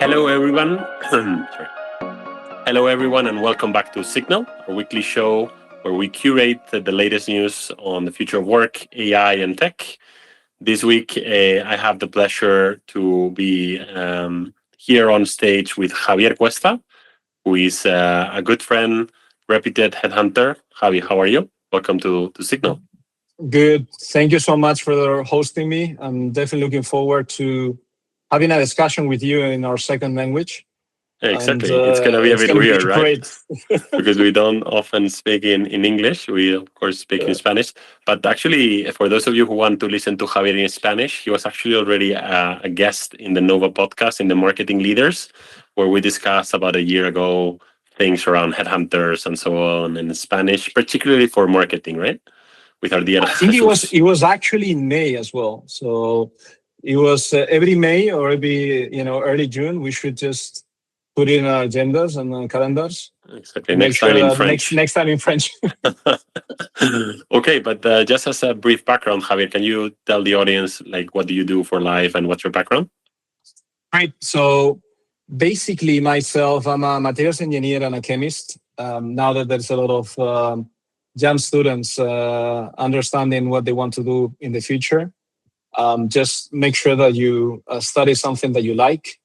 Hello, everyone. Sorry. Hello, everyone, and welcome back to Signal, our weekly show where we curate the latest news on the future of work, AI, and tech. This week, I have the pleasure to be here on stage with Javier Cuesta, who is a good friend, reputed headhunter. Javi, how are you? Welcome to Signal. Good. Thank you so much for hosting me. I'm definitely looking forward to having a discussion with you in our second language. Exactly. It's going to be a bit weird, right? Great. Because we don't often speak in English. We, of course, speak in Spanish. But actually, for those of you who want to listen to Javier in Spanish, he was actually already a guest in the Nova podcast, in the Marketing Leaders, where we discussed about a year ago things around headhunters and so on in Spanish, particularly for marketing, right? With our dear I think it was actually in May as well. So it was every May or every early June. We should just put in our agendas and calendars. Exactly. Next time in French. Next time in French. Okay, but just as a brief background, Javier, can you tell the audience what do you do for life and what's your background? Right. So basically, myself, I'm a materials engineer and a chemist. Now that there's a lot of young students understanding what they want to do in the future, just make sure that you study something that you like.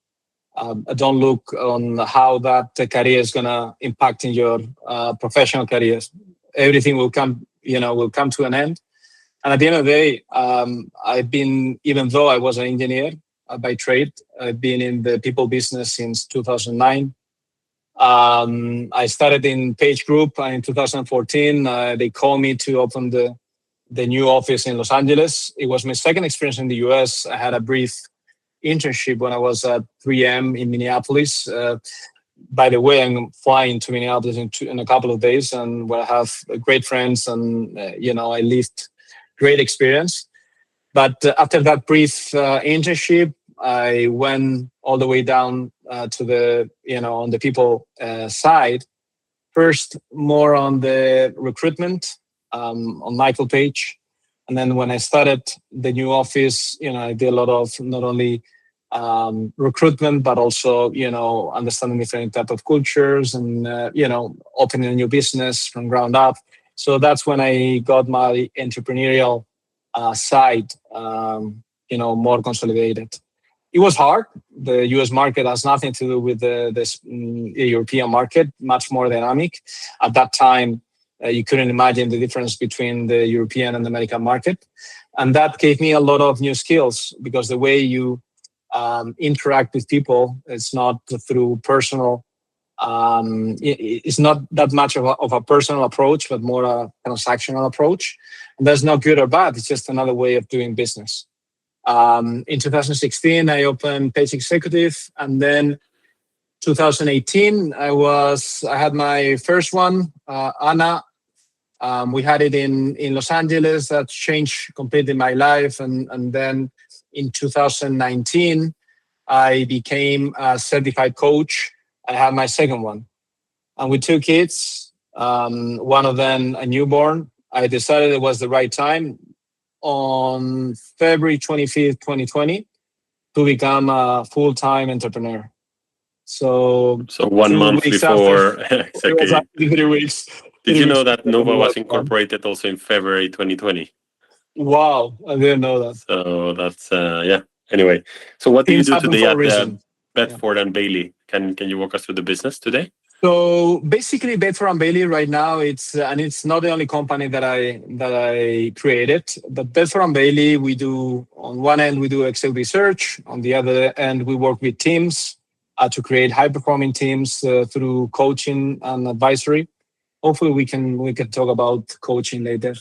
Don't look on how that career is going to impact in your professional careers. Everything will come to an end. And at the end of the day, I've been, even though I was an engineer by trade, I've been in the people business since 2009. I started in Page Group in 2014. They called me to open the new office in Los Angeles. It was my second experience in the US. I had a brief internship when I was at 3M in Minneapolis. By the way, I'm flying to Minneapolis in a couple of days, and where I have great friends, and I lived great experience. But after that brief internship, I went all the way down to the on the people side. First, more on the recruitment on Michael Page. And then when I started the new office, I did a lot of not only recruitment, but also, understanding different type of cultures and, opening a new business from ground up. So that's when I got my entrepreneurial side, more consolidated. It was hard. The US market has nothing to do with the European market, much more dynamic. At that time, you couldn't imagine the difference between the European and the American market. And that gave me a lot of new skills, because the way you interact with people, it's not through personal, it's not that much of a personal approach, but more a transactional approach. And that's not good or bad. It's just another way of doing business. In 2016, I opened Page Executive, and then 2018, I had my first one, Anna. We had it in Los Angeles. That changed completely my life. And then in 2019, I became a certified coach. I had my second one. And with two kids, one of them a newborn, I decided it was the right time on February 25th, 2020, to become a full-time entrepreneur. So 1 month before, exactly. It was 3 weeks. Did you know that Nova was incorporated also in February 2020? Wow, I didn't know that. So that's, yeah. Anyway, so what do you do today at Bedford and Bailey? Can you walk us through the business today? So basically, Bedford Bailey right now, it's not the only company that I created. But Bedford Bailey, we do, on one end we do Excel research, on the other end we work with teams to create high performing teams through coaching and advisory. Hopefully, we can talk about coaching later.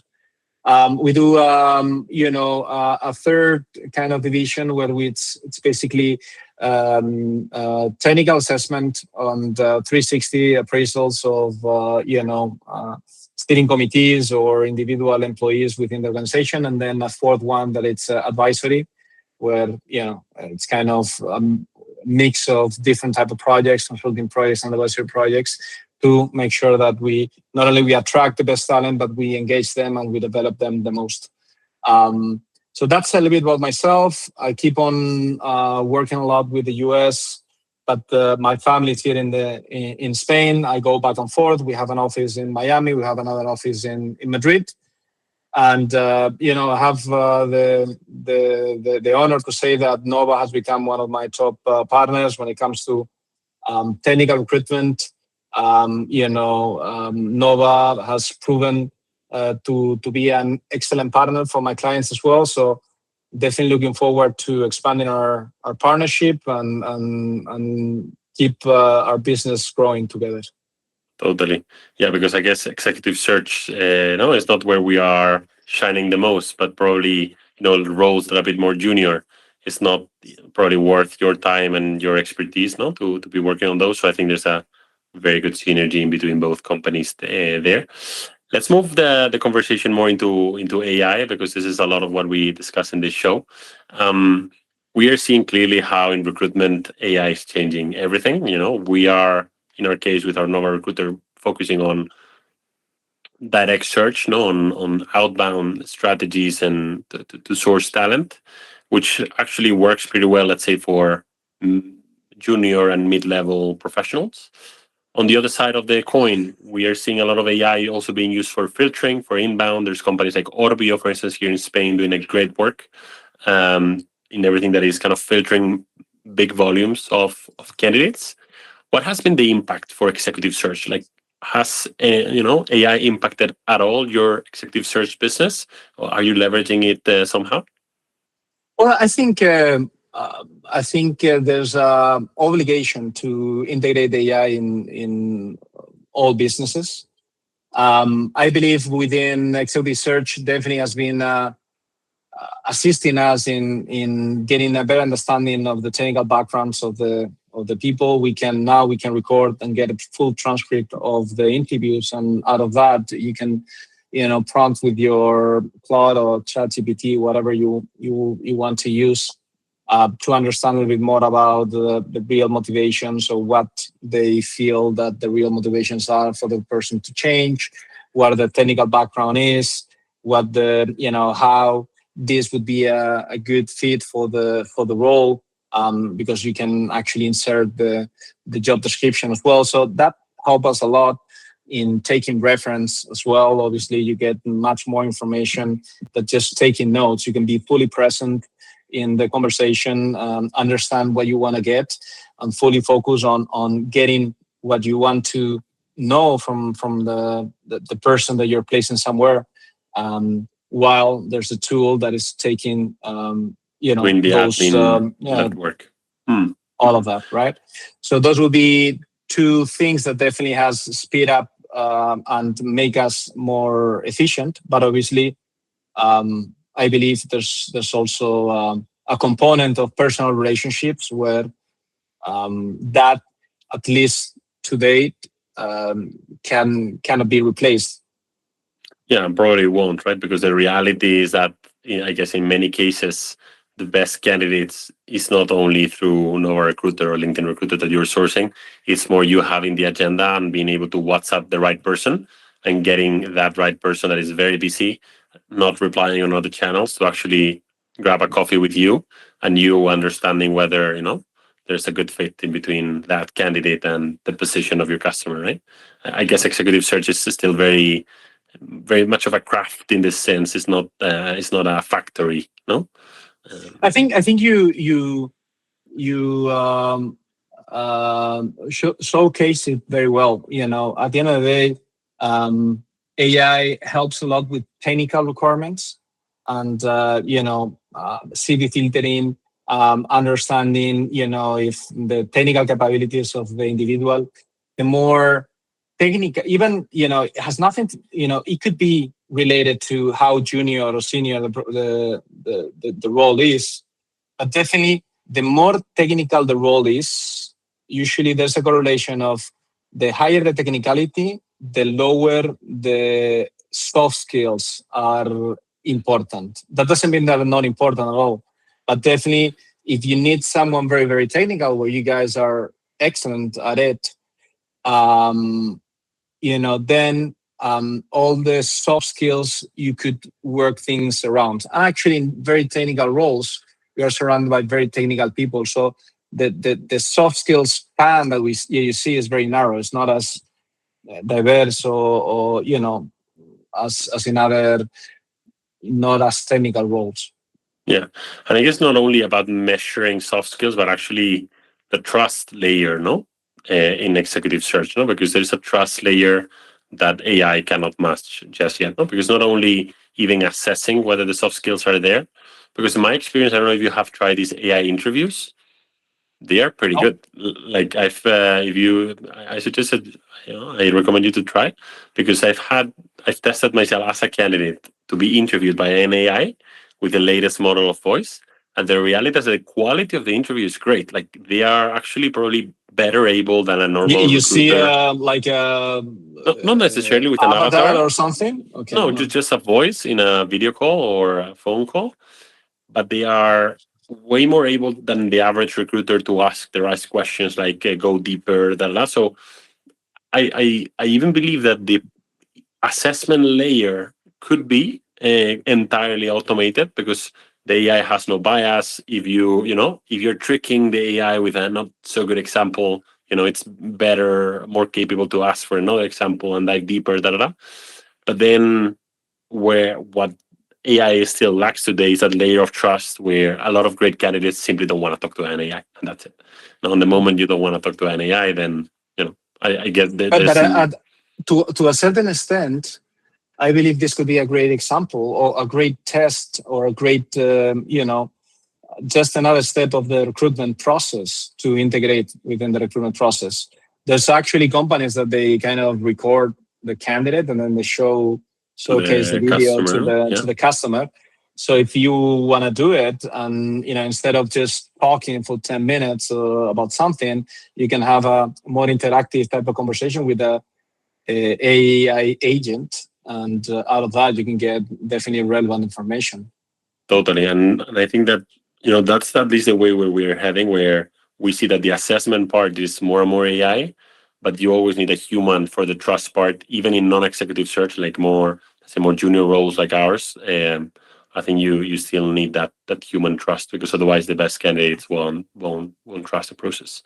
We do a third kind of division where it's basically technical assessment on the 360 appraisals of steering committees or individual employees within the organization, and then a fourth one that it's advisory, where it's kind of a mix of different type of projects, consulting projects and advisory projects, to make sure that we not only attract the best talent, but we engage them and we develop them the most. So that's a little bit about myself. I keep on working a lot with the US but my family is here in Spain. I go back and forth. We have an office in Miami. We have another office in Madrid. And I have the honor to say that Nova has become one of my top partners when it comes to technical recruitment. Nova has proven to be an excellent partner for my clients as well. So definitely looking forward to expanding our partnership and keep our business growing together. Totally. Yeah, because I guess executive search, no, it's not where we are shining the most, but probably, roles that are a bit more junior. It's not probably worth your time and your expertise, no, to be working on those. So I think there's a very good synergy in between both companies there. Let's move the conversation more into AI, because this is a lot of what we discuss in this show. We are seeing clearly how in recruitment AI is changing everything. We are, in our case with our Nova Recruiter, focusing on direct search, no, on outbound strategies and to source talent, which actually works pretty well, let's say, for junior and mid-level professionals. On the other side of the coin, we are seeing a lot of AI also being used for filtering, for inbound. There's companies like Orbio, for instance, here in Spain, doing a great work in everything that is kind of filtering big volumes of candidates. What has been the impact for executive search? Like, has AI impacted at all your executive search business, or are you leveraging it somehow? Well, I think there's an obligation to integrate AI in all businesses. I believe within executive search definitely has been assisting us in getting a better understanding of the technical backgrounds of the people. We can record and get a full transcript of the interviews, and out of that you can prompt with your Claude or ChatGPT, whatever you want to use, to understand a little bit more about the real motivations, or what they feel that the real motivations are for the person to change, what the technical background is, what how this would be a good fit for the role, because you can actually insert the job description as well. So that helps us a lot in taking reference as well. Obviously, you get much more information than just taking notes. You can be fully present in the conversation, understand what you want to get, and fully focus on getting what you want to know from the person that you're placing somewhere. While there's a tool that is taking Doing the those admin network. all of that, right? So those will be two things that definitely has speed up and make us more efficient. But obviously, I believe there's also a component of personal relationships where that, at least to date, cannot be replaced. Yeah, probably won't, right? Because the reality is that, I guess, in many cases, the best candidates is not only through Nova Recruiter or LinkedIn Recruiter that you're sourcing. It's more you having the agenda and being able to WhatsApp the right person and getting that right person that is very busy, not replying on other channels, to actually grab a coffee with you, and you understanding whether, there's a good fit in between that candidate and the position of your customer, right? I guess executive search is still very much of a craft in this sense. It's not a factory, no. I think you showcase it very well. At the end of the day, AI helps a lot with technical requirements and CV filtering, understanding if the technical capabilities of the individual. The more technical, even it has nothing to, it could be related to how junior or senior the role is, but definitely the more technical the role is, usually there's a correlation of the higher the technicality, the lower the soft skills are important. That doesn't mean they're not important at all, but definitely if you need someone very, very technical, where you guys are excellent at it, then all the soft skills you could work things around. Actually, in very technical roles, we are surrounded by very technical people. So the soft skills span that you see is very narrow. It's not as diverse or as in other not as technical roles. Yeah. And I guess not only about measuring soft skills, but actually the trust layer, no? In executive search, no? Because there's a trust layer that AI cannot match just yet, no? Because not only even assessing whether the soft skills are there, because in my experience, I don't know if you have tried these AI interviews, they are pretty No? good. Like if you, I suggested, I recommend you to try, because I've tested myself as a candidate to be interviewed by an AI with the latest model of voice, and the reality is that the quality of the interview is great. Like they are actually probably better able than a normal You see recruiter. like a Not necessarily with an avatar avatar. or something. Okay. No, No. just a voice in a video call or a phone call, but they are way more able than the average recruiter to ask the right questions, like go deeper than that. So I even believe that the assessment layer could be entirely automated, because the AI has no bias. If if you're tricking the AI with a not so good example, it's better, more capable to ask for another example and dive deeper. But then, what AI still lacks today is that layer of trust, where a lot of great candidates simply don't want to talk to an AI, and that's it. Now, on the moment you don't want to talk to an AI, then I get that But there's to a certain extent, I believe this could be a great example or a great test or a great just another step of the recruitment process to integrate within the recruitment process. There's actually companies that they kind of record the candidate and then they to showcase the the video to customer. Yeah, the customer. So if you want to do it, and instead of just talking for 10 minutes about something, you can have a more interactive type of conversation with a AI agent, and out of that you can get definitely relevant information. totally. And I think that that's at least the way where we're heading, where we see that the assessment part is more and more AI, but you always need a human for the trust part, even in non-executive search, like more, let's say, more junior roles like ours. I think you still need that human trust, because otherwise the best candidates won't trust the process.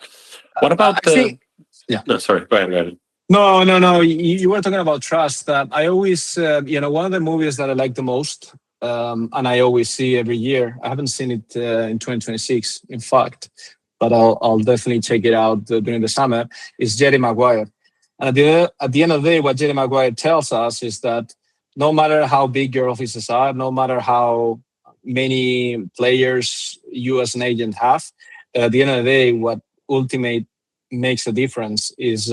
What about I think, yeah. no, sorry, go ahead, go ahead. No, no, no. You were talking about trust. I always, one of the movies that I like the most, and I always see every year. I haven't seen it in 2026, in fact, but I'll definitely check it out during the summer. Is Jerry Maguire. And at the end of the day, what Jerry Maguire tells us is that no matter how big your offices are, no matter how many players you as an agent have, at the end of the day, what ultimate makes a difference is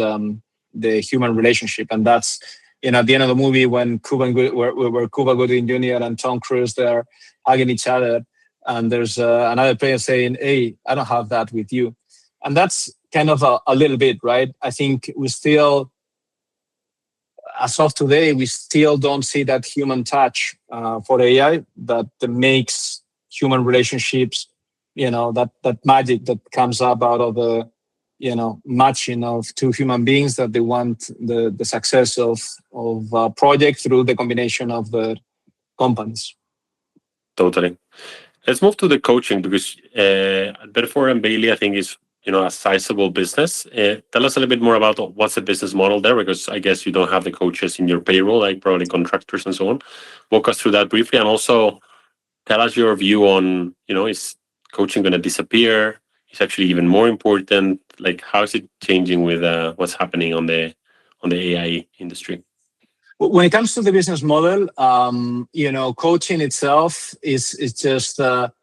the human relationship. And that's, at the end of the movie, when where Cuba Gooding Jr. and Tom Cruise, they're hugging each other, and there's another player saying, "Hey, I don't have that with you." And that's kind of a little bit, right? I think we still, as of today, we still don't see that human touch for AI that makes human relationships, that magic that comes up out of the matching of two human beings that they want the success of a project through the combination of the companies. Totally. Let's move to the coaching, because Bedford and Bailey, I think, is a sizable business. Tell us a little bit more about what's the business model there, because I guess you don't have the coaches in your payroll, like probably contractors and so on. Walk us through that briefly, and also tell us your view on is coaching going to disappear? It's actually even more important. Like, how is it changing with what's happening on the AI industry? When it comes to the business model, coaching itself is just a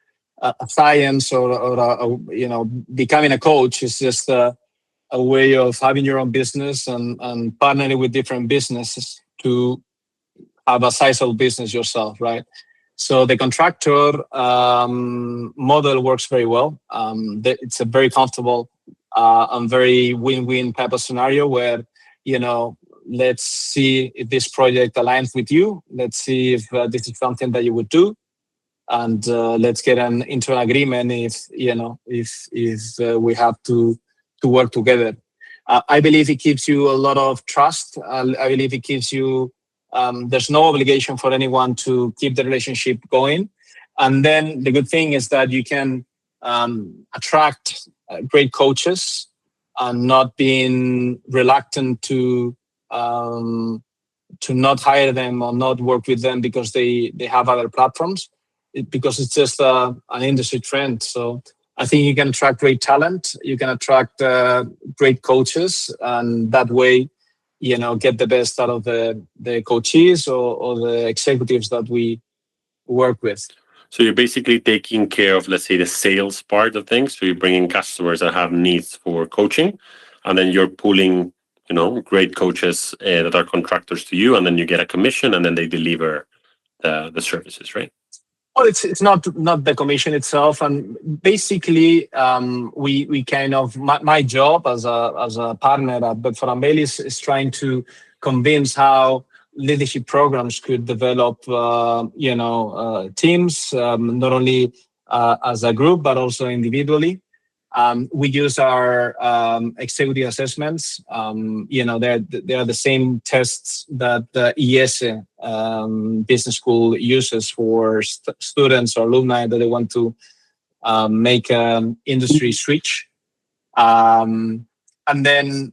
science, or becoming a coach is just a way of having your own business and partnering with different businesses to have a sizable business yourself, right? So the contractor model works very well. It's a very comfortable and very win-win type of scenario where, let's see if this project aligns with you. Let's see if this is something that you would do, and let's get into an agreement if we have to work together. I believe it gives you a lot of trust. I believe it gives you. There's no obligation for anyone to keep the relationship going, and then the good thing is that you can attract great coaches and not being reluctant to not hire them or not work with them because they have other platforms, because it's just an industry trend. So I think you can attract great talent, you can attract great coaches, and that way, get the best out of the coaches or the executives that we work with. So you're basically taking care of, let's say, the sales part of things. So you're bringing customers that have needs for coaching, and then you're pulling, great coaches that are contractors to you, and then you get a commission, and then they deliver the services, right? Well, it's not the commission itself, and basically, we kind of my job as a partner at Bedford Bailey is trying to convince how leadership programs could develop, teams, not only as a group but also individually. We use our executive assessments. They are the same tests that the ES business school uses for students or alumni that they want to make an industry switch. And then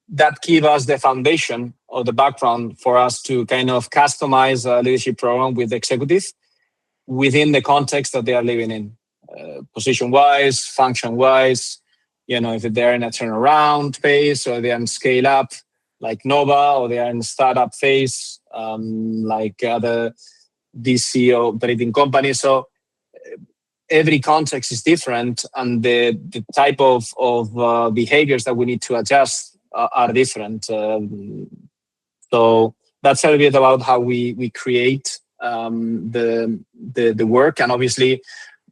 that gives us the foundation or the background for us to kind of customize a leadership program with executives within the context that they are living in. Position-wise, function-wise, if they're in a turnaround phase or they're in scale up like Nova, or they are in startup phase like other DC operating companies. So every context is different, and the type of behaviors that we need to adjust are different. So that's a little bit about how we create the work, and obviously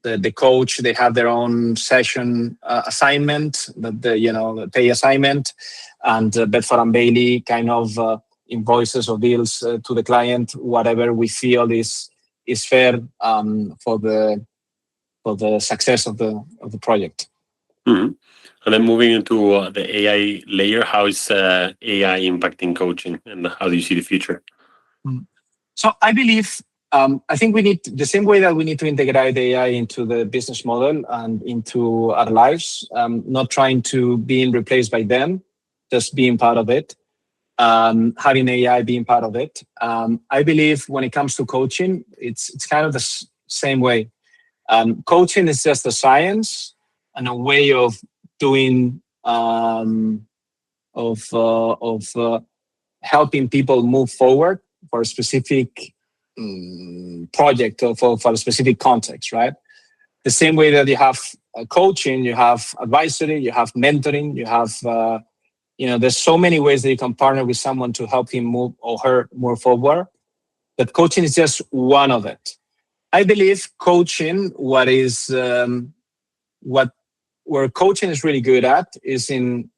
the coach, they have their own session assignment, the pay assignment, and Bedford and Bailey kind of invoices or bills to the client whatever we feel is fair for the success of the project. Mm-hmm. And then moving into the AI layer, how is AI impacting coaching, and how do you see the future? So I believe, I think we need, the same way that we need to integrate AI into the business model and into our lives, not trying to being replaced by them, just being part of it, having AI being part of it. I believe when it comes to coaching, it's kind of the same way. Coaching is just a science and a way of doing, helping people move forward for a specific project or for a specific context, right? The same way that you have coaching, you have advisory, you have mentoring, you have, there's so many ways that you can partner with someone to help him move or her move forward. But coaching is just one of it. I believe coaching, where coaching is really good at is in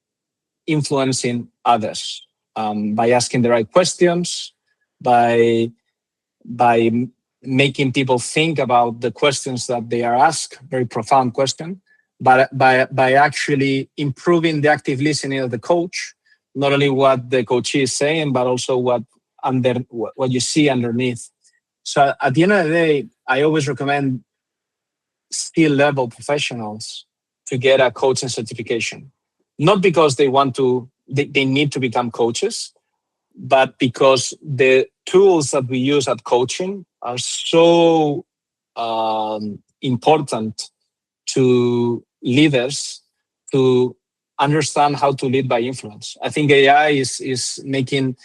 influencing others by asking the right questions, by making people think about the questions that they are asked, very profound question, but by actually improving the active listening of the coach, not only what the coach is saying, but also what you see underneath. So at the end of the day, I always recommend skill level professionals to get a coaching certification, not because they need to become coaches, but because the tools that we use at coaching are so important to leaders to understand how to lead by influence. I think AI is making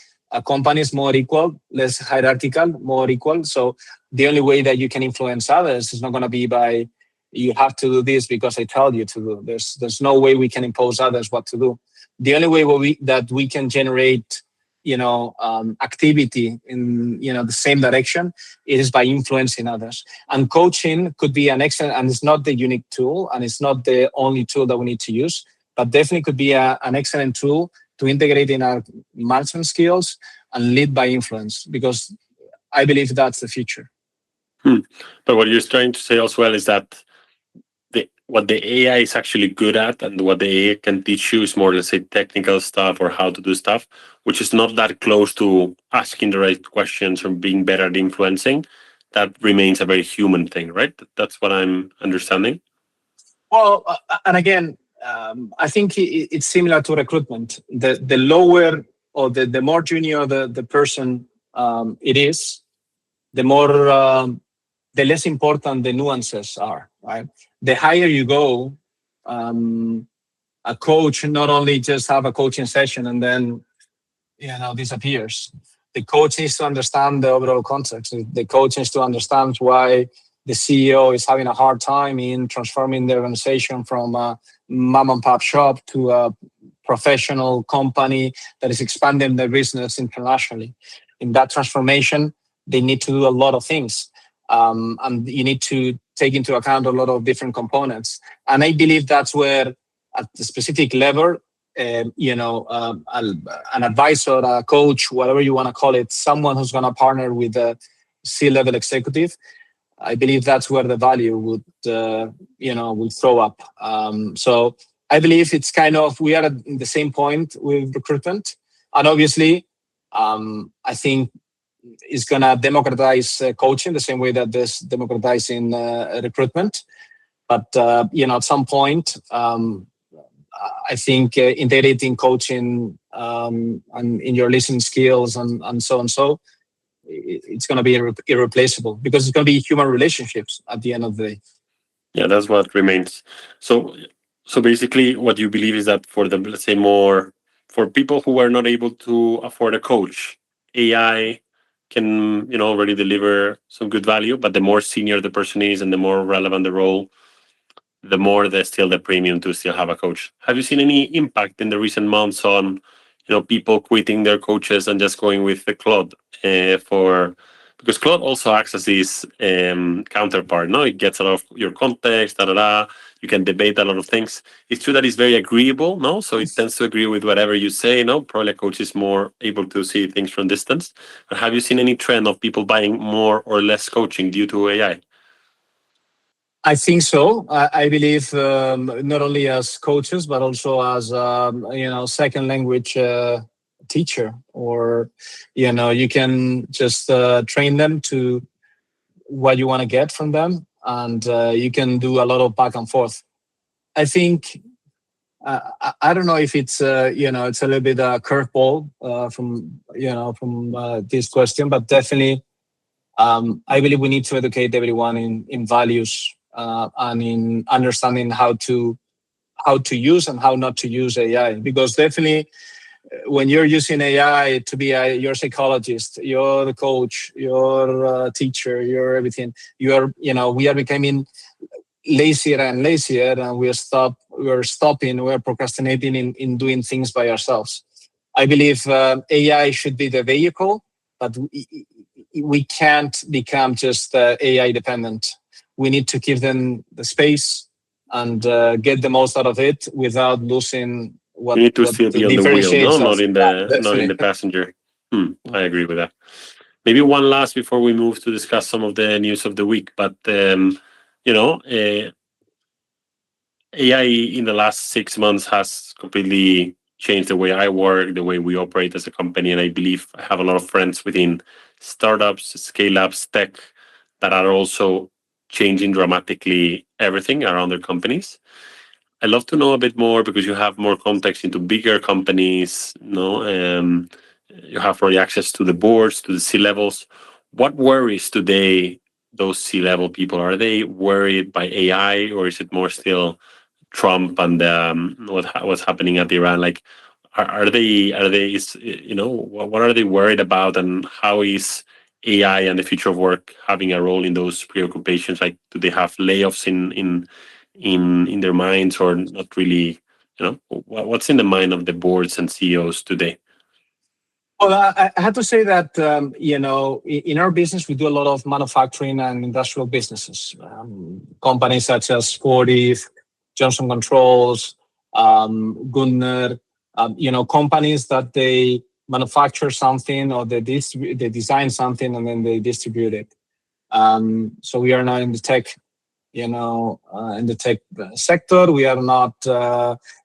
companies more equal, less hierarchical, more equal. So the only way that you can influence others is not going to be by you have to do this because I tell you to do. There's no way we can impose others what to do. The only way that we can generate activity in the same direction is by influencing others. And coaching could be an excellent, and it's not the unique tool, and it's not the only tool that we need to use, but definitely could be an excellent tool to integrate in our management skills and lead by influence, because I believe that's the future. But what you're trying to say as well is that what the AI is actually good at and what the AI can teach you is more, let's say, technical stuff or how to do stuff, which is not that close to asking the right questions or being better at influencing. That remains a very human thing, right? That's what I'm understanding. Well, and again, I think it's similar to recruitment. The lower or the more junior the person it is, the more the less important the nuances are. Right. The higher you go, um, a coach not only just have a coaching session and then disappears. The coach needs to understand the overall context. The coach needs to understand why the CEO is having a hard time in transforming the organization from a mom and pop shop to a professional company that is expanding their business internationally. In that transformation, they need to do a lot of things. And you need to take into account a lot of different components. And I believe that's where, at the specific level, an advisor, a coach, whatever you want to call it, someone who's going to partner with a C-level executive. I believe that's where the value will throw up. So I believe it's kind of, we are at the same point with recruitment, and obviously, I think it's going to democratize coaching the same way that this democratizing recruitment. But at some point, I think integrating coaching and in your listening skills and so and so, it's going to be irreplaceable because it's going to be human relationships at the end of the day. Yeah, that's what remains. So, so basically, what you believe is that for the, let's say, more for people who are not able to afford a coach, AI can already deliver some good value. But the more senior the person is and the more relevant the role, the more there's still the premium to still have a coach. Have you seen any impact in the recent months on people quitting their coaches and just going with the Claude for because Claude also acts as this counterpart. No, it gets a lot of your context, da da da. You can debate a lot of things. It's true that it's very agreeable, no? So it tends to agree with whatever you say, no? Probably a coach is more able to see things from distance. But have you seen any trend of people buying more or less coaching due to AI? I think so. I believe not only as coaches, but also as second language teacher, or you can just train them to what you want to get from them, and you can do a lot of back and forth. I think I don't know if it's it's a little bit a curveball from this question, but definitely I believe we need to educate everyone in values and in understanding how to use and how not to use AI. Because definitely, when you're using AI to be your psychologist, you're the coach, your teacher, you're everything. We are becoming lazier and lazier, and we're procrastinating in doing things by ourselves. I believe AI should be the vehicle, but we can't become just AI dependent. We need to give them the space and get the most out of it without losing You need to still be on the wheel, no, differentiates not us. in Yeah, the definitely. passenger. I agree with that. Maybe one last before we move to discuss some of the news of the week. But you know, uh, AI in the last 6 months has completely changed the way I work, the way we operate as a company, and I believe I have a lot of friends within startups, scale ups, tech that are also changing dramatically everything around their companies. I'd love to know a bit more because you have more context into bigger companies. You have already access to the boards, to the C levels. What worries today those C level people? Are they worried by AI, or is it more still Trump and what's happening at Iran? Like, what are they worried about, and how is AI and the future of work having a role in those preoccupations? Like, do they have layoffs in their minds, or not really? What's in the mind of the boards and CEOs today? Well, I had to say that in our business we do a lot of manufacturing and industrial businesses. Companies such as Fortive, Johnson Controls, Gunner. Companies that they manufacture something or they design something and then they distribute it. So we are now in the tech, in the tech sector. We are not,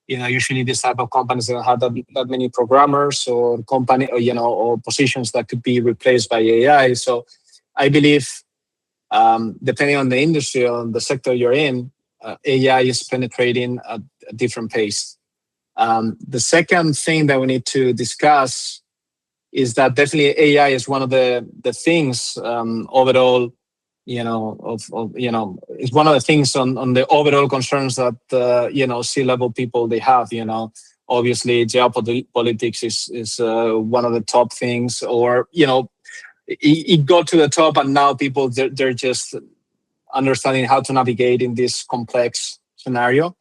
usually this type of companies that have that many programmers or or positions that could be replaced by AI. So I believe, depending on the industry or the sector you're in, AI is penetrating at a different pace. The second thing that we need to discuss is that definitely AI is one of the things overall, it's one of the things on the overall concerns that C-level people they have. Obviously geopolitics is one of the top things, or it got to the top, and now people they're just understanding how to navigate in this complex scenario.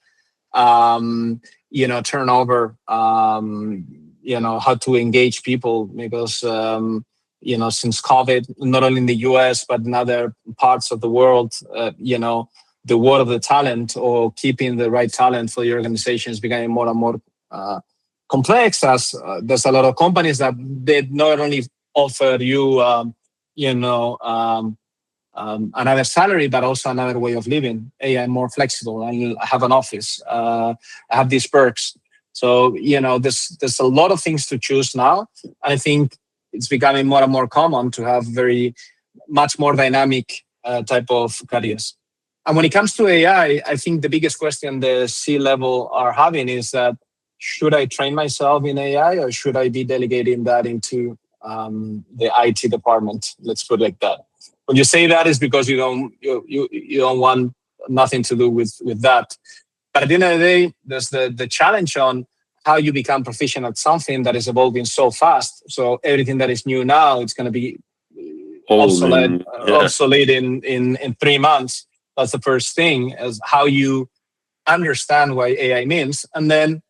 Turnover, how to engage people, because since COVID, not only in the US but in other parts of the world, the war of the talent, or keeping the right talent for the organization, is becoming more and more complex, as there's a lot of companies that they not only offer you another salary, but also another way of living. Hey, I'm more flexible. I have an office. I have these perks. So there's a lot of things to choose now. I think it's becoming more and more common to have very much more dynamic type of careers. And when it comes to AI, I think the biggest question the C-level are having is that, should I train myself in AI, or should I be delegating that into the IT department? Let's put it like that. When you say that, is because you don't want nothing to do with that. But at the end of the day, there's the challenge on how you become proficient at something that is evolving so fast. So everything that is new now, it's going to be obsolete in 3 months. That's the first thing, is how you understand what AI means. And then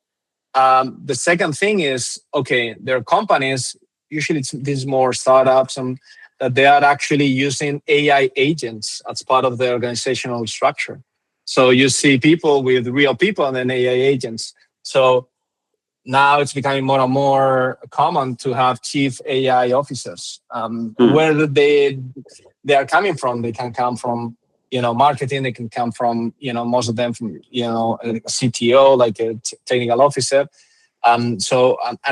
the second thing is, okay, there are companies, usually these more startups, and that they are actually using AI agents as part of their organizational structure. So you see people with real people and then AI agents. So now it's becoming more and more common to have chief AI officers. Where they are coming from, they can come from marketing. They can come from most of them from a CTO, like a technical officer. And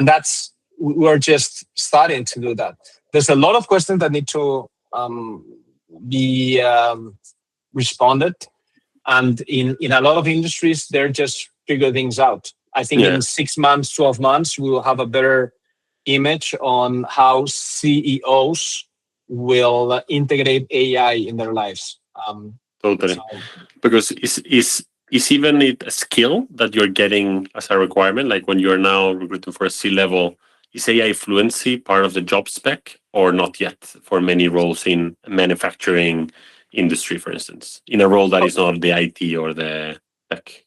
that's, we're just starting to do that. There's a lot of questions that need to be responded, and in a lot of industries, they're just figure things out. I think in 6 months, 12 months, we will have a better image on how CEOs will integrate AI in their lives. Totally. Because is even it a skill that you're getting as a requirement? Like when you're now recruiting for a C-level, is AI fluency part of the job spec, or not yet for many roles in manufacturing industry, for instance, in a role that is not the IT or the tech?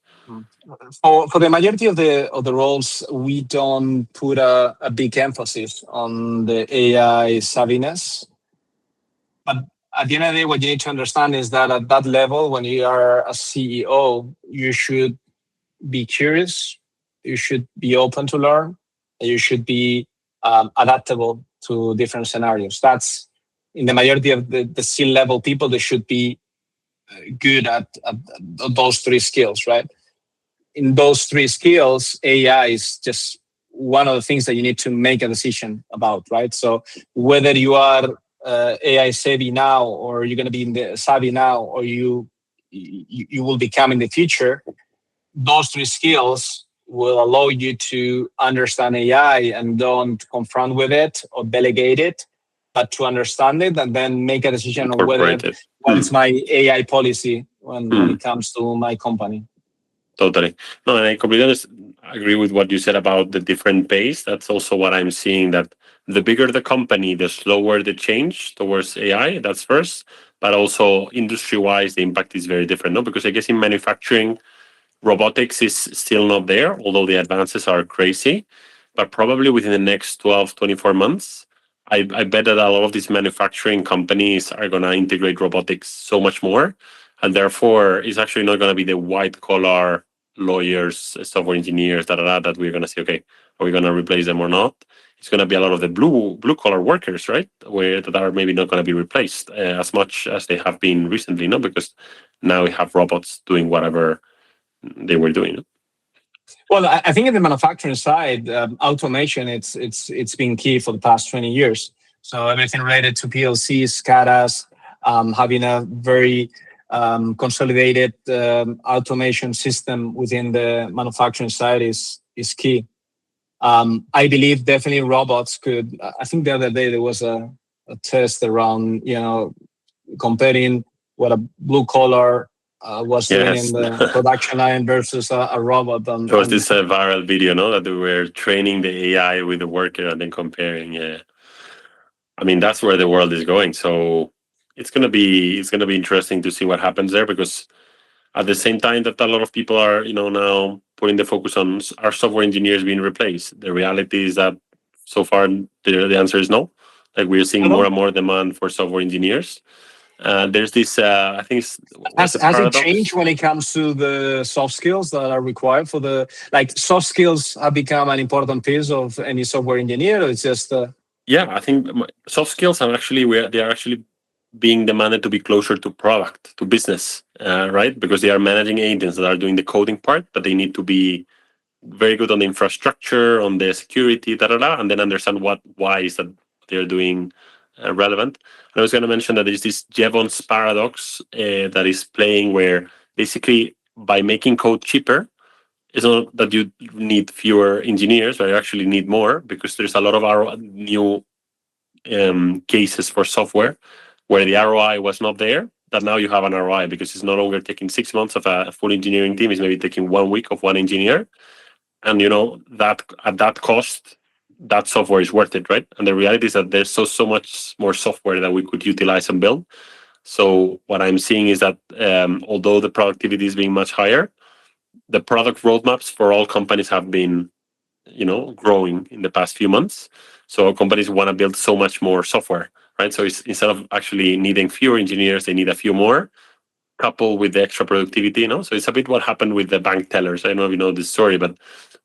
For the majority of the roles, we don't put a big emphasis on the AI savviness. But at the end of the day, what you need to understand is that at that level, when you are a CEO, you should be curious, you should be open to learn, and you should be adaptable to different scenarios. That's in the majority of the C-level people, they should be good at those three skills, right? In those three skills, AI is just one of the things that you need to make a decision about, right? So whether you are AI savvy now, or you're going to be in the savvy now, or you will become in the future, those three skills will allow you to understand AI and don't confront with it or delegate it, but to understand it and then make a decision on what is my AI policy when it comes to my company. Totally. No, and I completely agree with what you said about the different pace. That's also what I'm seeing, that the bigger the company, the slower the change towards AI. That's first. But also industry-wise, the impact is very different, no? Because I guess in manufacturing, robotics is still not there, although the advances are crazy. But probably within the next 12, 24 months, I bet that a lot of these manufacturing companies are going to integrate robotics so much more. And therefore, it's actually not going to be the white-collar lawyers, software engineers, that we're going to say, okay, are we going to replace them or not? It's going to be a lot of the blue-collar workers, right? That are maybe not going to be replaced as much as they have been recently, no? Because now we have robots doing whatever they were doing. Well, I think in the manufacturing side, automation, it's been key for the past 20 years. So everything related to PLCs, SCADAs, having a very consolidated automation system within the manufacturing side is key. I believe definitely robots could. I think the other day there was a test around, comparing what a blue collar was doing in Yes. the production line versus a robot. There was And this viral video, no, that they were training the AI with the worker and then comparing. Yeah, I mean that's where the world is going. So it's gonna be interesting to see what happens there, because at the same time that a lot of people are now putting the focus on our software engineers being replaced, the reality is that so far the answer is no. Like we're seeing more and more demand for software engineers. There's this I think what's the has it changed paradox. when it comes to the soft skills that are required for the, like, soft skills have become an important piece of any software engineer, or it's just Yeah, I think soft skills are actually where they are actually being demanded to be closer to product, to business, right? Because they are managing agents that are doing the coding part, but they need to be very good on the infrastructure, on the security, and then understand why is that they're doing relevant. And I was going to mention that there's this Jevons paradox that is playing, where basically by making code cheaper, it's not that you need fewer engineers, but you actually need more, because there's a lot of our new cases for software where the ROI was not there, that now you have an ROI, because it's no longer taking 6 months of a full engineering team. It's maybe taking 1 week of one engineer, and that at that cost, that software is worth it, right? And the reality is that there's so much more software that we could utilize and build. So what I'm seeing is that although the productivity is being much higher, the product roadmaps for all companies have been growing in the past few months. So companies want to build so much more software, right? So instead of actually needing fewer engineers, they need a few more, coupled with the extra productivity. So it's a bit what happened with the bank tellers. I don't know if you know this story, but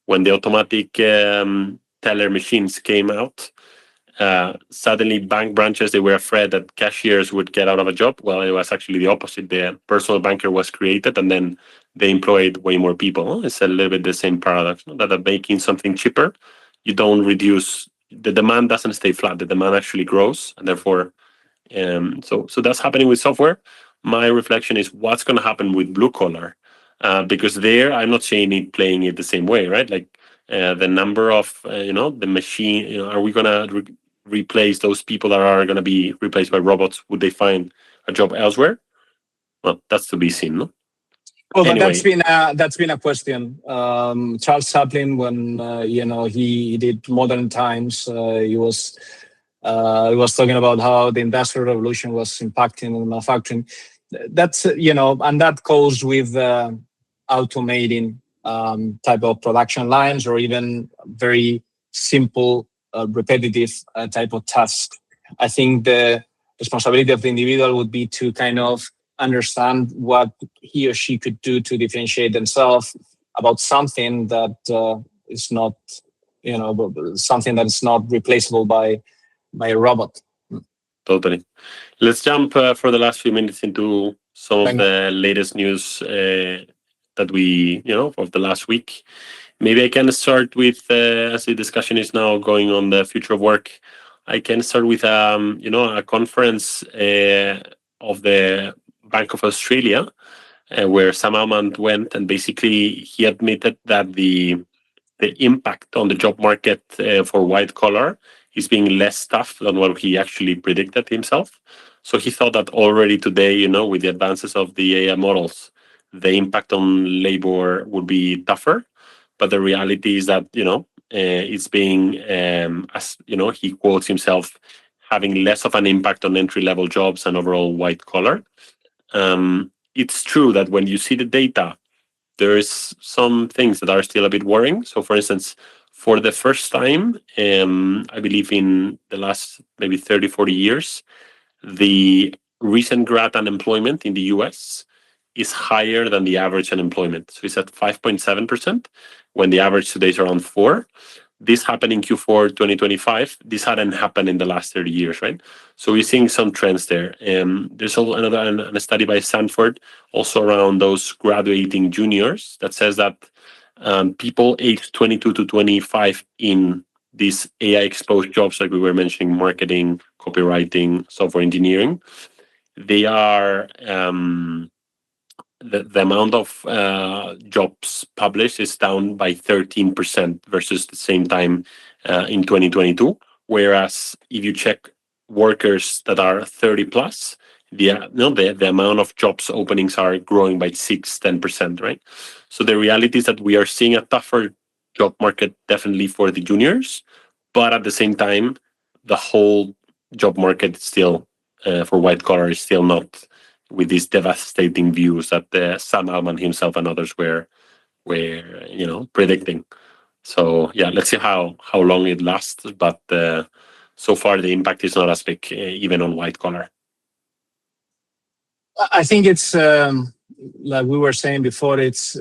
when the automatic teller machines came out, suddenly bank branches, they were afraid that cashiers would get out of a job. Well, it was actually the opposite. The personal banker was created, and then they employed way more people. It's a little bit the same paradox, that making something cheaper, you don't reduce the demand, doesn't stay flat. The demand actually grows, and therefore so that's happening with software. My reflection is what's going to happen with blue collar, because there I'm not saying it playing it the same way, right? Like the number of the machine. Are we going to replace those people that are going to be replaced by robots? Would they find a job elsewhere? Well, that's to be seen. No? well, but Anyway, that's been a question. Charles Chaplin, when he did Modern Times, he was talking about how the industrial revolution was impacting on manufacturing. That's and that goes with automating type of production lines, or even very simple, repetitive type of task. I think the responsibility of the individual would be to kind of understand what he or she could do to differentiate themselves about something that is not, something that is not replaceable by a robot. totally. Let's jump for the last few minutes into some of Venga. the latest news that we, of the last week. Maybe I can start with, as the discussion is now going on the future of work, I can start with, a conference of the Bank of Australia, where Sam Altman went, and basically he admitted that the impact on the job market for white collar is being less tough than what he actually predicted himself. So he thought that already today, with the advances of the AI models, the impact on labor would be tougher. But the reality is that, it's being, as he quotes himself, having less of an impact on entry level jobs and overall white collar. It's true that when you see the data, there's some things that are still a bit worrying. So, for instance, for the first time, I believe in the last maybe 30, 40 years, the recent grad unemployment in the US is higher than the average unemployment. So it's at 5.7%, when the average today is around 4. This happened in Q4 2025. This hadn't happened in the last 30 years, right? So we're seeing some trends there. There's also a study by Stanford, also around those graduating juniors, that says that people aged 22 to 25 in these AI exposed jobs, like we were mentioning, marketing, copywriting, software engineering, they are the amount of jobs published is down by 13% versus the same time in 2022. Whereas if you check workers that are 30 plus, the amount of jobs openings are growing by 10%, right? So the reality is that we are seeing a tougher job market definitely for the juniors, but at the same time, the whole job market still for white collar is still not with these devastating views that Sam Altman himself and others were predicting. So yeah, let's see how long it lasts. But so far the impact is not as big, even on white collar. I think it's like we were saying before. It's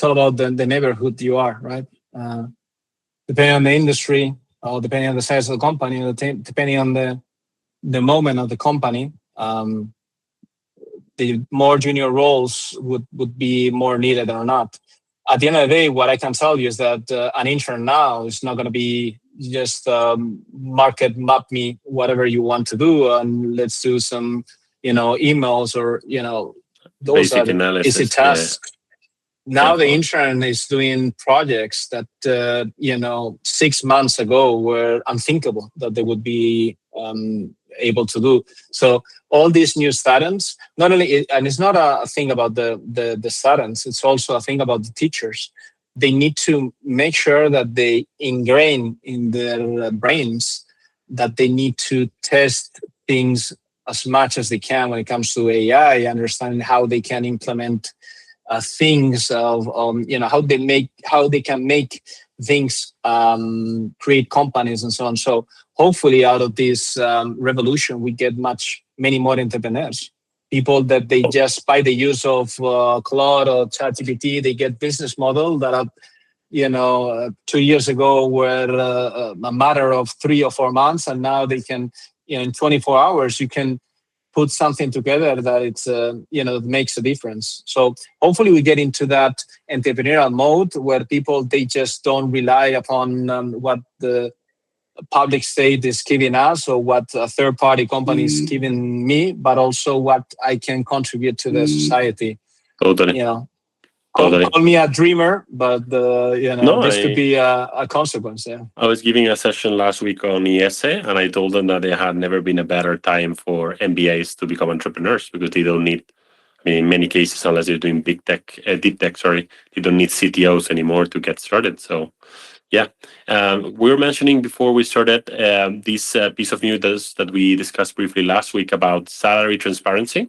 all about the neighborhood you are, right? Depending on the industry, or depending on the size of the company, or depending on the moment of the company, the more junior roles would be more needed or not. At the end of the day, what I can tell you is that an intern now is not going to be just market map me whatever you want to do and let's do some emails or those Basic are analysis, easy tasks. Now the Yeah. intern is doing projects that 6 months ago were unthinkable that they would be able to do. So all these new students, not only, and it's not a thing about the students, it's also a thing about the teachers. They need to make sure that they ingrain in their brains that they need to test things as much as they can when it comes to AI, understanding how they can implement things of how they can make things, create companies and so on. So hopefully out of this revolution, we get many more entrepreneurs, people that they just by the use of Claude or ChatGPT, they get business model that are 2 years ago were a matter of 3 or 4 months, and now they can in 24 hours you can put something together that it's makes a difference. So hopefully we get into that entrepreneurial mode where people they just don't rely upon what the public state is giving us or what a third party company is giving me, but also what I can contribute to the society. Totally. Call me a dreamer, but this could be a consequence. Yeah. I was giving a session last week on ESE, and I told them that there had never been a better time for MBAs to become entrepreneurs because they don't need, in many cases, unless you're doing deep tech, you don't need CTOs anymore to get started. So, yeah. We were mentioning before we started this piece of news that we discussed briefly last week about salary transparency.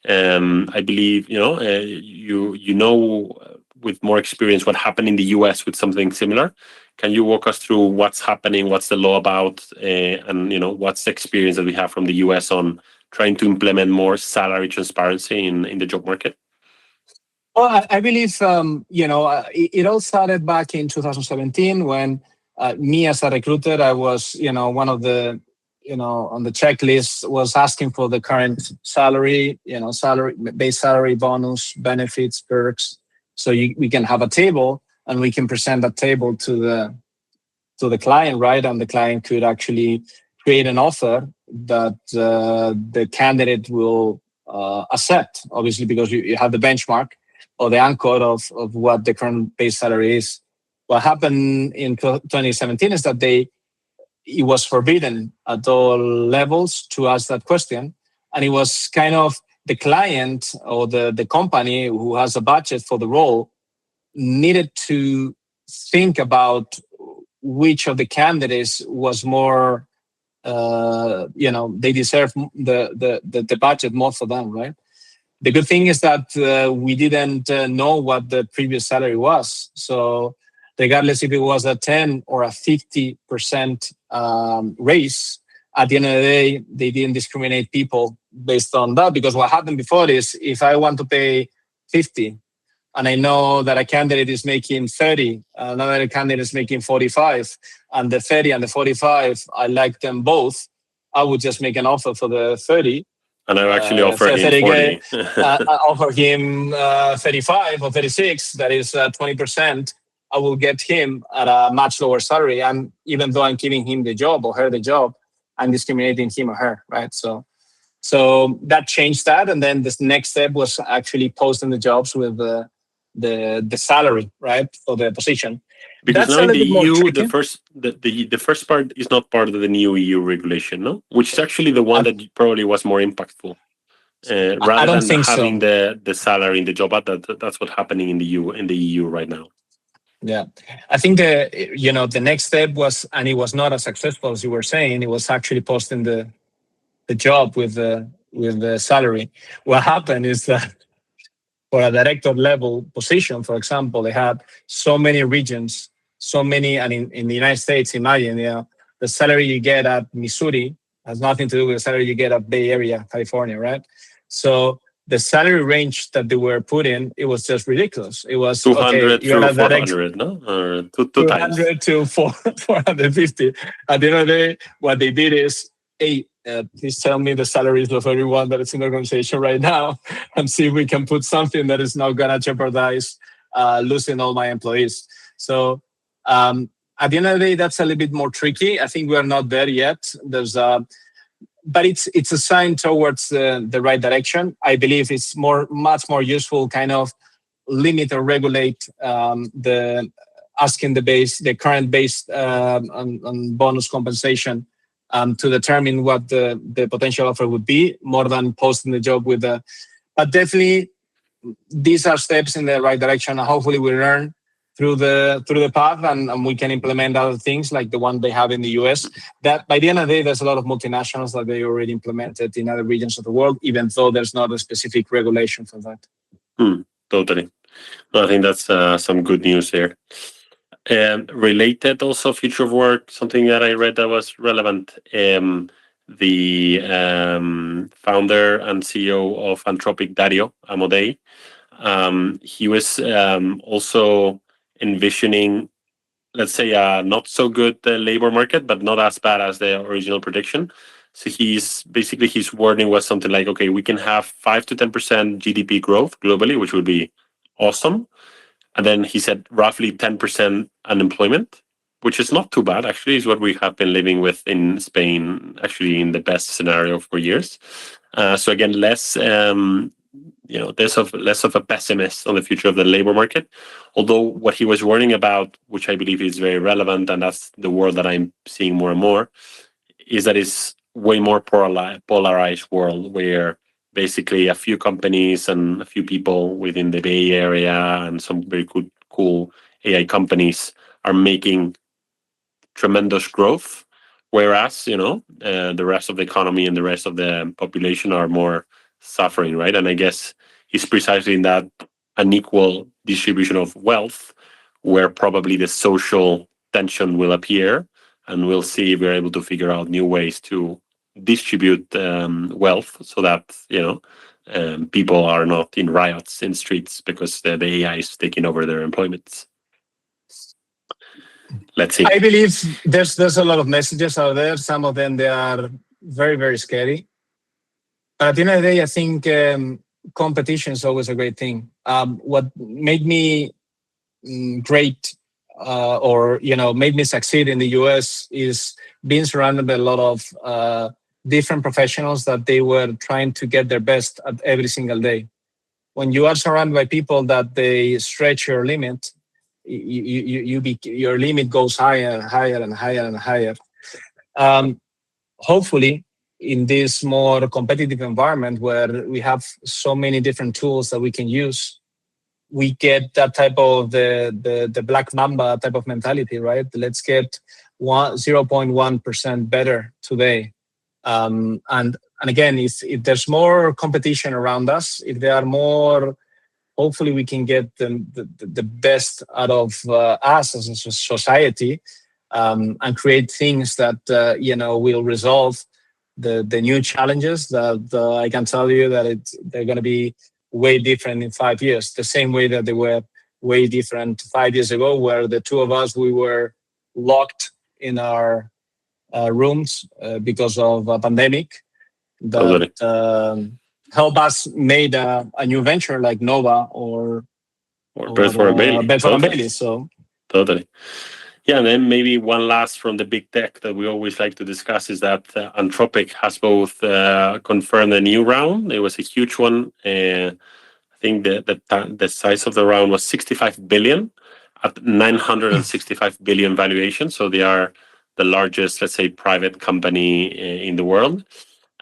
I believe you know with more experience what happened in the US with something similar. Can you walk us through what's happening, what's the law about, and what's the experience that we have from the US on trying to implement more salary transparency in the job market? Well, I believe it all started back in 2017 when me as a recruiter, I was one of the on the checklist was asking for the current salary, base salary, bonus, benefits, perks. So we can have a table and we can present that table to the client, right? And the client could actually create an offer that the candidate will accept, obviously, because you have the benchmark or the anchor of what the current base salary is. What happened in 2017 is that it was forbidden at all levels to ask that question. And it was kind of the client or the company who has a budget for the role needed to think about which of the candidates was more, they deserve the budget more for them, right? The good thing is that we didn't know what the previous salary was. So regardless if it was a 10 or a 50% raise, at the end of the day, they didn't discriminate people based on that. Because what happened before is if I want to pay 50 and I know that a candidate is making 30, another candidate is making 45, and the 30 and the 45, I like them both, I would just make an offer for the 30. And I actually offer him 40. I offer him 35 or 36, that is 20%. I will get him at a much lower salary. And even though I'm giving him the job or her the job, I'm discriminating him or her, right? So So that changed that, and then this next step was actually posting the jobs with the salary, right, for the position. Because That's now a in little the bit more EU, tricky. the first part is not part of the new EU regulation, no, which is actually the one I, that probably was more impactful. I Rather don't than think having so. the salary in the job ad, that's what's happening in the EU right now. Yeah, I think the next step was, and it was not as successful as you were saying. It was actually posting the job with the salary. What happened is that for a director level position, for example, they had so many regions, so many, and in the United States, imagine, the salary you get at Missouri has nothing to do with the salary you get at Bay Area, California, right? So the salary range that they were put in, it was just ridiculous. It was, okay, 200 you're through a direct 400, no, or two times. 200 to 450. At the end of the day, what they did is, hey, please tell me the salaries of everyone that is in the organization right now and see if we can put something that is not going to jeopardize losing all my employees. So at the end of the day, that's a little bit more tricky. I think we are not there yet. But it's a sign towards the right direction. I believe it's much more useful, kind of limit or regulate the asking the current base on bonus compensation to determine what the potential offer would be, more than posting the job with the. But definitely, these are steps in the right direction. Hopefully, we learn through the path, and we can implement other things like the one they have in the US. That by the end of the day, there's a lot of multinationals that they already implemented in other regions of the world, even though there's not a specific regulation for that. Totally. No, I think that's some good news there. Related also, future of work, something that I read that was relevant. The founder and CEO of Anthropic, Dario Amodei, he was also envisioning, let's say, a not so good labor market, but not as bad as the original prediction. So his wording was something like, okay, we can have 5 to 10% GDP growth globally, which would be awesome. And then he said roughly 10% unemployment, which is not too bad, actually, is what we have been living with in Spain, actually, in the best scenario for years. So again, less less of a pessimist on the future of the labor market. Although what he was warning about, which I believe is very relevant, and that's the world that I'm seeing more and more, is that it's way more polarized world where basically a few companies and a few people within the Bay Area and some very cool AI companies are making tremendous growth, whereas the rest of the economy and the rest of the population are more suffering, right? And I guess it's precisely in that unequal distribution of wealth where probably the social tension will appear, and we'll see if we're able to figure out new ways to distribute wealth so that people are not in riots in streets because the AI is taking over their employments. Let's see. I believe there's a lot of messages out there. Some of them, they are very, very scary. But at the end of the day, I think competition is always a great thing. What made me great or made me succeed in the US is being surrounded by a lot of different professionals that they were trying to get their best at every single day. When you are surrounded by people that they stretch your limit, your limit goes higher and higher and higher and higher. Hopefully, in this more competitive environment where we have so many different tools that we can use, we get that type of the black mamba type of mentality, right? Let's get 0.1% better today. And again, if there's more competition around us, if there are more, hopefully we can get the best out of us as a society, and create things that will resolve the new challenges that I can tell you that they're going to be way different in 5 years, the same way that they were way different 5 years ago, where the two of us, we were locked in our rooms because of a pandemic that helped us made a new venture like Nova or Bedford Bailey. Bedford Bailey. So totally. Yeah, and then maybe one last from the big tech that we always like to discuss is that Anthropic has both confirmed a new round. It was a huge one. I think the size of the round was 65 billion at 965 billion valuation. So they are the largest, let's say, private company in the world,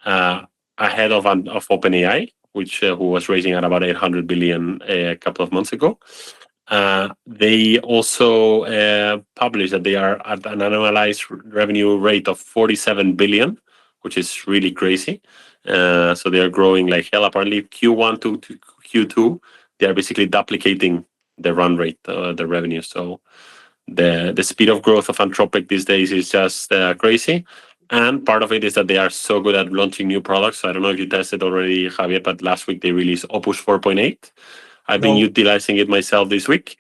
uh, ahead of OpenAI, which who was raising at about 800 billion a couple of months ago. They also published that they are at an annualized revenue rate of 47 billion, which is really crazy. So they are growing like hell. Apparently, Q1 to Q2, they are basically duplicating the run rate, the revenue. So the speed of growth of Anthropic these days is just crazy. And part of it is that they are so good at launching new products. I don't know if you tested already, Javier, but last week they released Opus 4.8. I've been No, utilizing it myself this week.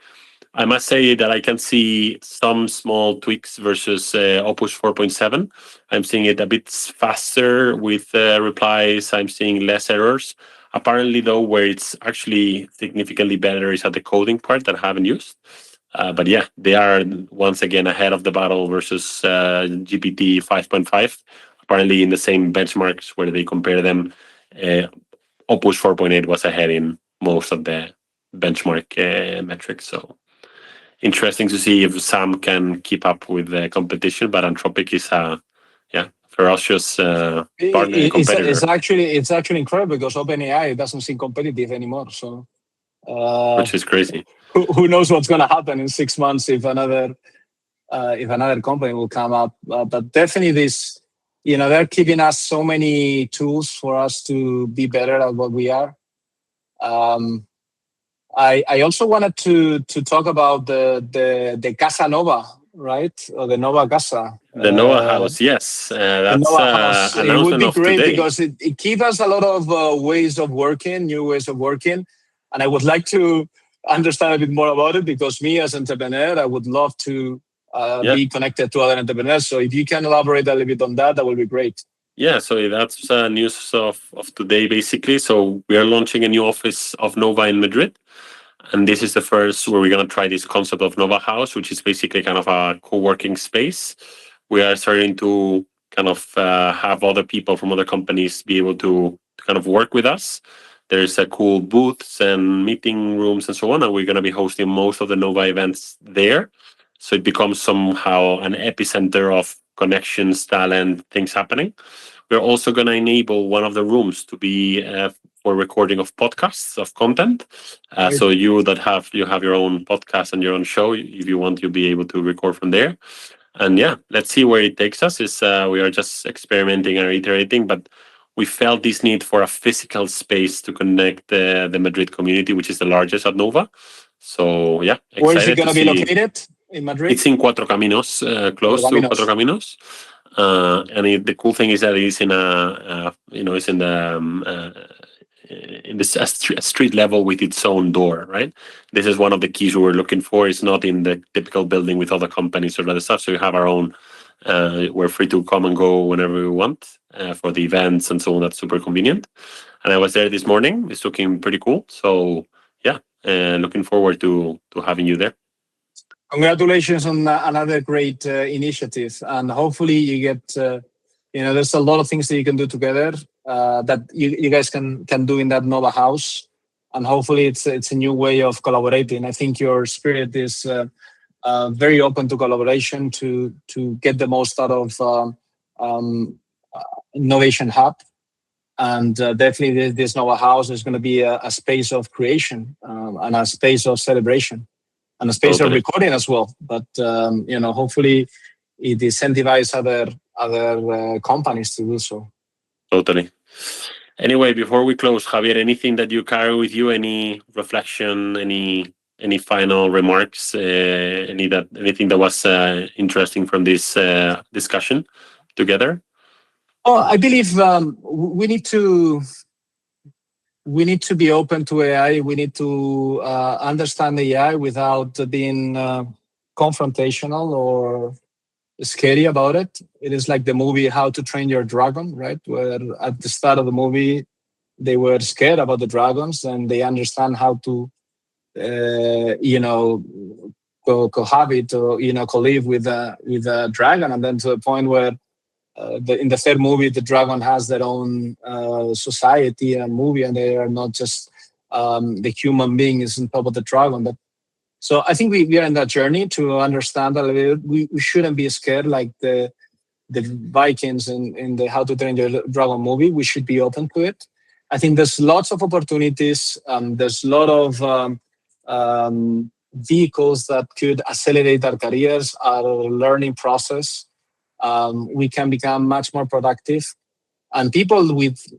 I must say that I can see some small tweaks versus Opus 4.7. I'm seeing it a bit faster with replies. I'm seeing less errors. Apparently, though, where it's actually significantly better is at the coding part that I haven't used. But yeah, they are once again ahead of the battle versus GPT 5.5. Apparently, in the same benchmarks where they compare them, uh, Opus 4.8 was ahead in most of the benchmark metrics. So interesting to see if Sam can keep up with the competition. But Anthropic is a ferocious partner it's competitor, actually incredible because OpenAI doesn't seem competitive anymore. So uh, which is crazy. who knows what's going to happen in 6 months if another company will come up. But definitely this, they're giving us so many tools for us to be better at what we are. Um, I also wanted to talk about the Casa Nova, right? Or the Nova Casa. The Noah House, yes, The that's Nova House. It would announcement be of great today. because it gives us a lot of ways of working, new ways of working. And I would like to understand a bit more about it because me as entrepreneur, I would love to Yeah, be connected to other entrepreneurs. So if you can elaborate a little bit on that, that would be great. yeah. So that's news of today, basically. So we are launching a new office of Nova in Madrid. And this is the first where we're going to try this concept of Nova House, which is basically kind of a co-working space. We are starting to kind of have other people from other companies be able to kind of work with us. There's a cool booths and meeting rooms and so on, and we're going to be hosting most of the Nova events there. So it becomes somehow an epicenter of connections, talent, things happening. We're also going to enable one of the rooms to be for recording of podcasts of content. Right. So you have your own podcast and your own show. If you want, you'll be able to record from there. And yeah, let's see where it takes us. Is we are just experimenting and iterating, but we felt this need for a physical space to connect the Madrid community, which is the largest at Nova. So yeah, Where is it excited going to to be see. located? In Madrid? It's in Cuatro Caminos, Cuatro close to Cuatro Caminos. Caminos. The cool thing is that it's in it's in this a street level with its own door, right? This is one of the keys we were looking for. It's not in the typical building with other companies or other stuff. So we have our own. We're free to come and go whenever we want for the events and so on. That's super convenient. And I was there this morning. It's looking pretty cool. So yeah, looking forward to having you there. Congratulations on another great initiative. And hopefully you get, there's a lot of things that you can do together that you guys can do in that Nova House. And hopefully it's a new way of collaborating. I think your spirit is very open to collaboration to get the most out of um, Innovation Hub. And definitely this Nova House is going to be a space of creation and a space of celebration and a space of Totally. recording as well. But hopefully it incentivizes other companies to do so. Totally. Anyway, before we close, Javier, anything that you carry with you? Any reflection? Any final remarks? Anything that was interesting from this discussion together? Oh, I believe we need to be open to AI. We need to understand AI without being confrontational or scary about it. It is like the movie How to Train Your Dragon, right? Where at the start of the movie they were scared about the dragons and they understand how to, cohabit or co-live with a dragon, and then to the point where in the third movie the dragon has their own society and movie, and they are not just the human being is on top of the dragon. But so I think we are in that journey to understand a little bit. We shouldn't be scared like the Vikings in the How to Train Your Dragon movie. We should be open to it. I think there's lots of opportunities. There's a lot of vehicles that could accelerate our careers, our learning process. We can become much more productive. And people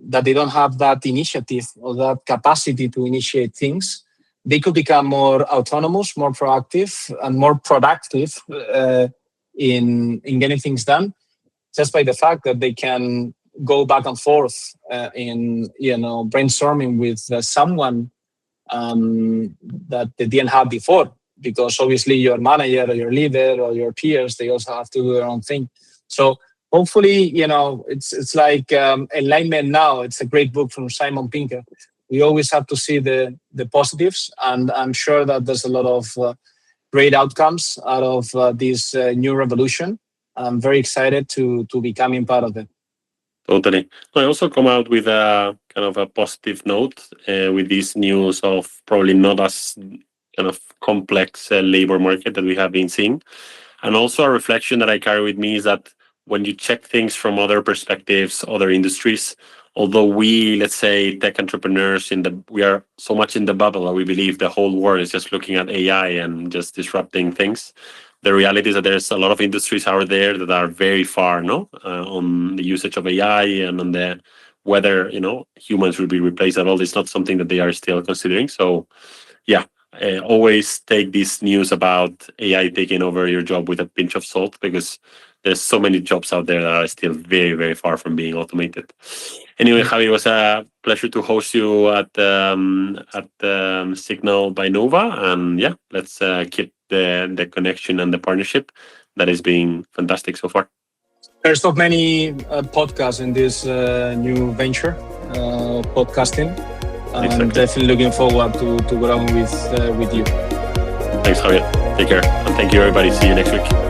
that they don't have that initiative or that capacity to initiate things, they could become more autonomous, more proactive, and more productive in getting things done, just by the fact that they can go back and forth in brainstorming with someone that they didn't have before, because obviously your manager or your leader or your peers, they also have to do their own thing. So hopefully, it's like Enlightenment Now. It's a great book from Simon Pinker. We always have to see the positives, and I'm sure that there's a lot of great outcomes out of this new revolution. I'm very excited to becoming part of it. Totally. I also come out with a kind of a positive note with this news of probably not as kind of complex labor market that we have been seeing. And also a reflection that I carry with me is that when you check things from other perspectives, other industries, although we, let's say, tech entrepreneurs, we are so much in the bubble that we believe the whole world is just looking at AI and just disrupting things. The reality is that there's a lot of industries out there that are very far, on the usage of AI and on the whether humans will be replaced at all. It's not something that they are still considering. So, yeah, always take this news about AI taking over your job with a pinch of salt, because there's so many jobs out there that are still very, very far from being automated. Anyway, Javi, it was a pleasure to host you at Signal by Nova, and yeah, let's keep the connection and the partnership that is being fantastic so far. There's so many podcasts in this new venture, podcasting. I'm definitely looking forward to growing with you. Thanks, Javier. Take care, and thank you, everybody. See you next week.